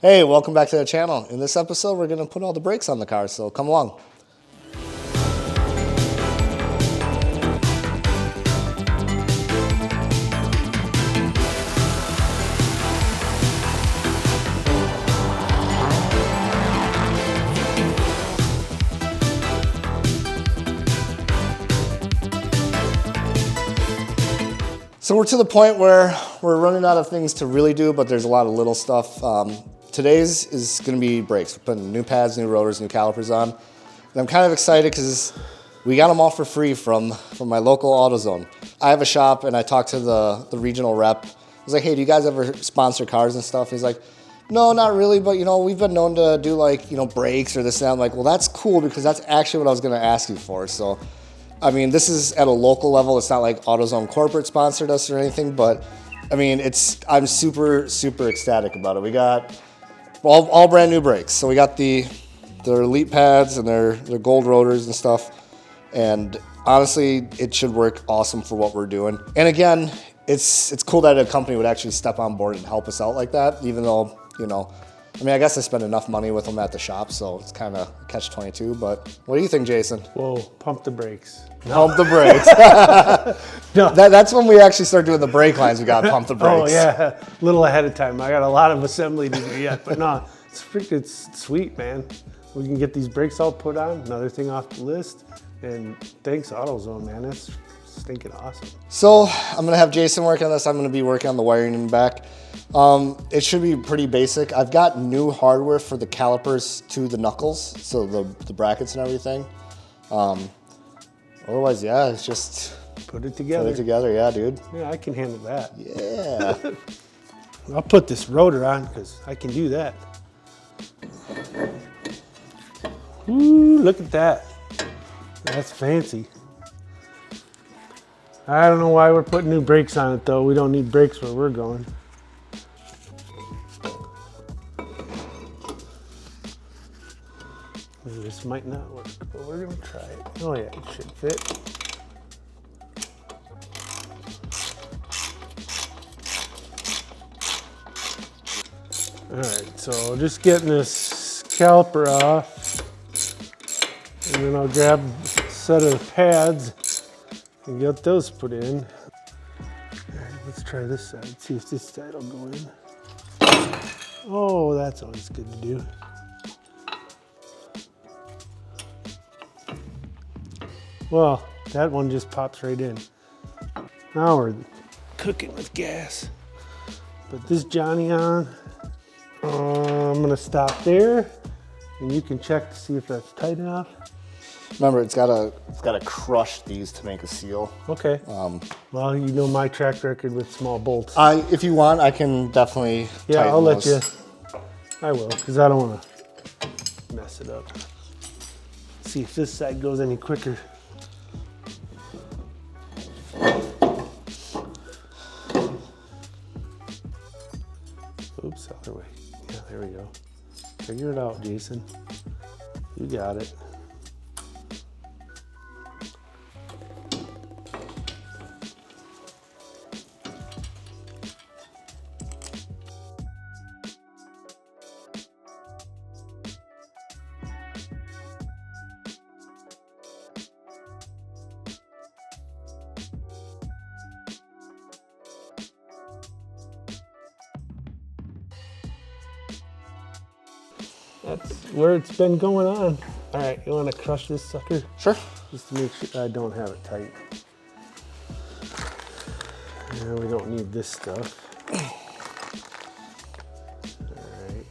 Hey, welcome back to the channel. In this episode, we're going to put all the brakes on the car, so come along. So we're to the point where we're running out of things to really do, but there's a lot of little stuff. Today's is going to be brakes. We're putting new pads, new rotors, new calipers on. And I'm kind of excited because we got them all for free from my local AutoZone. I have a shop and I talked to the regional rep. I was like, hey, do you guys ever sponsor cars and stuff? He's like, no, not really, but we've been known to do brakes or this and that. I'm like, well, that's cool because that's actually what I was going to ask you for. So, I mean, this is at a local level. It's not like AutoZone corporate sponsored us or anything, but I mean, I'm super, super ecstatic about it. We got all brand new brakes. So we got their elite pads and their gold rotors and stuff. And honestly, it should work awesome for what we're doing. And again, it's cool that a company would actually step on board and help us out like that, even though, I mean, I guess I spend enough money with them at the shop, so it's kind of catch-22. But what do you think, Jason? Whoa, pump the brakes. Pump the brakes. No. That's when we actually start doing the brake lines. We got to pump the brakes. Oh, yeah, a little ahead of time. I got a lot of assembly to do yet, but no, it's sweet, man. We can get these brakes all put on, another thing off the list. And thanks, AutoZone, man. That's stinking awesome. So I'm going to have Jason work on this. I'm going to be working on the wiring in the back. It should be pretty basic. I've got new hardware for the calipers to the knuckles, so the brackets and everything. Otherwise, yeah, it's just put it together. Put it together, yeah, dude. Yeah, I can handle that. Yeah. I'll put this rotor on because I can do that. Ooh, look at that. That's fancy. I don't know why we're putting new brakes on it though. We don't need brakes where we're going. This might not work, but we're gonna try it. Oh yeah, it should fit. All right, so just getting this caliper off, and then I'll grab a set of pads and get those put in. All right, let's try this side, see if this side will go in. Oh, that's always good to do. Well, that one just pops right in. Now we're cooking with gas. Put this Johnny on. I'm gonna stop there, and you can check to see if that's tight enough. Remember, it's gotta crush these to make a seal. Okay. Well, you know my track record with small bolts. If you want, I can definitely. Yeah, tighten I'll let those. you. I will, because I don't want to mess it up. See if this side goes any quicker. Oops, other way. Yeah, there we go. Figure it out, Jason. You got it. That's where it's been going on. All right, you want to crush this sucker? Sure. Just to make sure I don't have it tight. Yeah, we don't need this stuff. All right.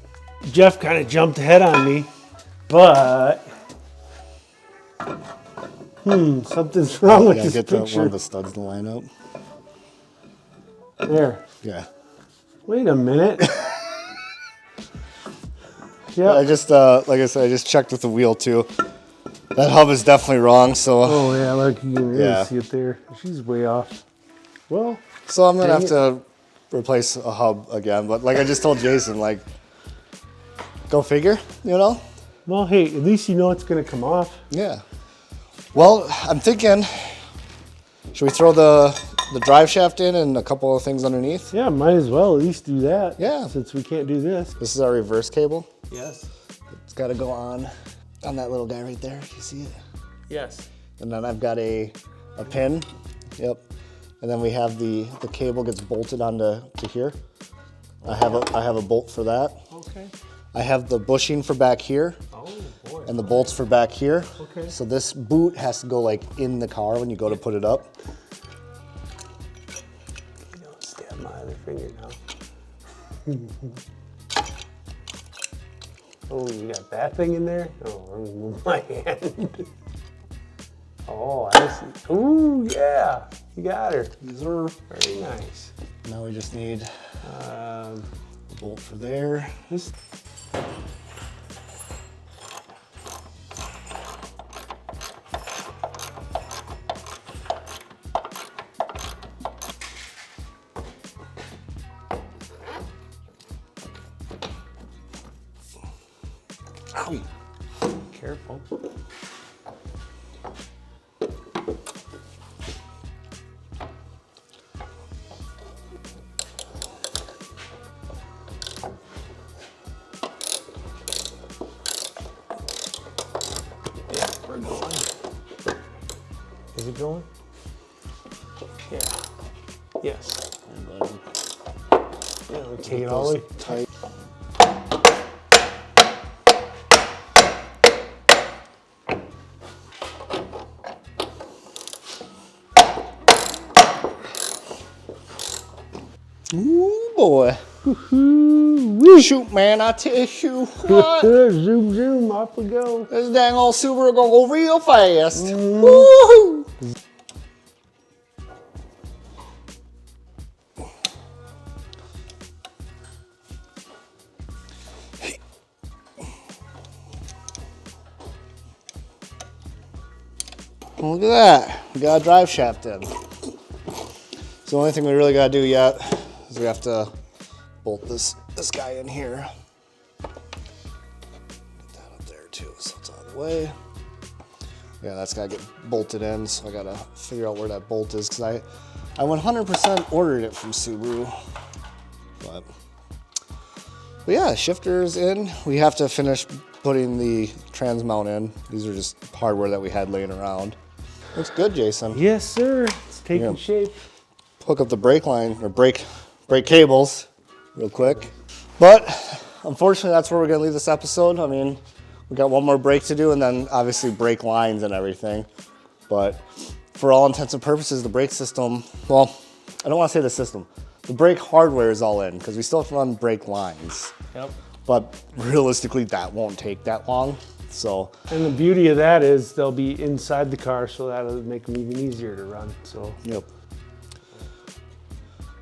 Jeff kind of jumped ahead on me, but something's wrong with this get picture. one of the studs to line up. There. Yeah. Wait a minute. Yeah. I just, like I said, I just checked with the wheel too. That hub is definitely wrong, so. Oh yeah, like you can really see it there. She's way off. Well. So I'm gonna have to replace a hub again, but like I just told Jason, like, go figure, Well, hey, at least you know it's gonna come off. Yeah. Well, I'm thinking, should we throw the the drive shaft in and a couple of things underneath. Yeah, might as well at least do that. Yeah. Since we can't do this. This is our reverse cable. Yes. It's got to go on that little guy right there. You see it? Yes. And then I've got a pin. Yep. And then we have the cable gets bolted onto here. I have a bolt for that. Okay. I have the bushing for back here. Oh boy. And the bolts for back here. Okay. So this boot has to go like in the car when you go to put it up. Don't stab my other finger now. Oh, you got that thing in there? Oh, let me move my hand. Oh, I see. Ooh, yeah. You got her. These are Very nice. now we just need a bolt for there. This. Owie. Careful. Yeah, we're going. Is it going? Yeah. Yes. Yeah, we take it all the way. Tight. Ooh boy. Shoot, man, I tell you what. Zoom, zoom, off we go. This dang old Subaru gonna go real fast. Woo-hoo. Look at that. We got a drive shaft in. So the only thing we really gotta do yet is we have to bolt this guy in here. Get that up there too, so it's out of the way. Yeah, that's gotta get bolted in, so I gotta figure out where that bolt is, because I 100% ordered it from Subaru. But yeah, shifter's in. We have to finish putting the trans mount in. These are just hardware that we had laying around. Looks good, Jason. Yes, sir. It's taking shape. Hook up the brake line, or brake cables real quick. But unfortunately, that's where we're gonna leave this episode. I mean, we got one more brake to do, and then obviously brake lines and everything. But for all intents and purposes, the brake system, well, I don't wanna say the system. The brake hardware is all in, because we still have to run brake lines. Yep. But realistically, that won't take that long. So, And the beauty of that is they'll be inside the car, so that'll make them even easier to run. So. yep.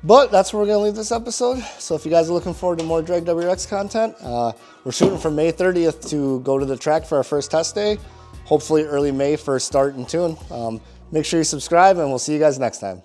But that's where we're gonna leave this episode. So if you guys are looking forward to more Drag WRX content, we're shooting for May 30th to go to the track for our first test day. Hopefully early May for start and tune. Make sure you subscribe, and we'll see you guys next time.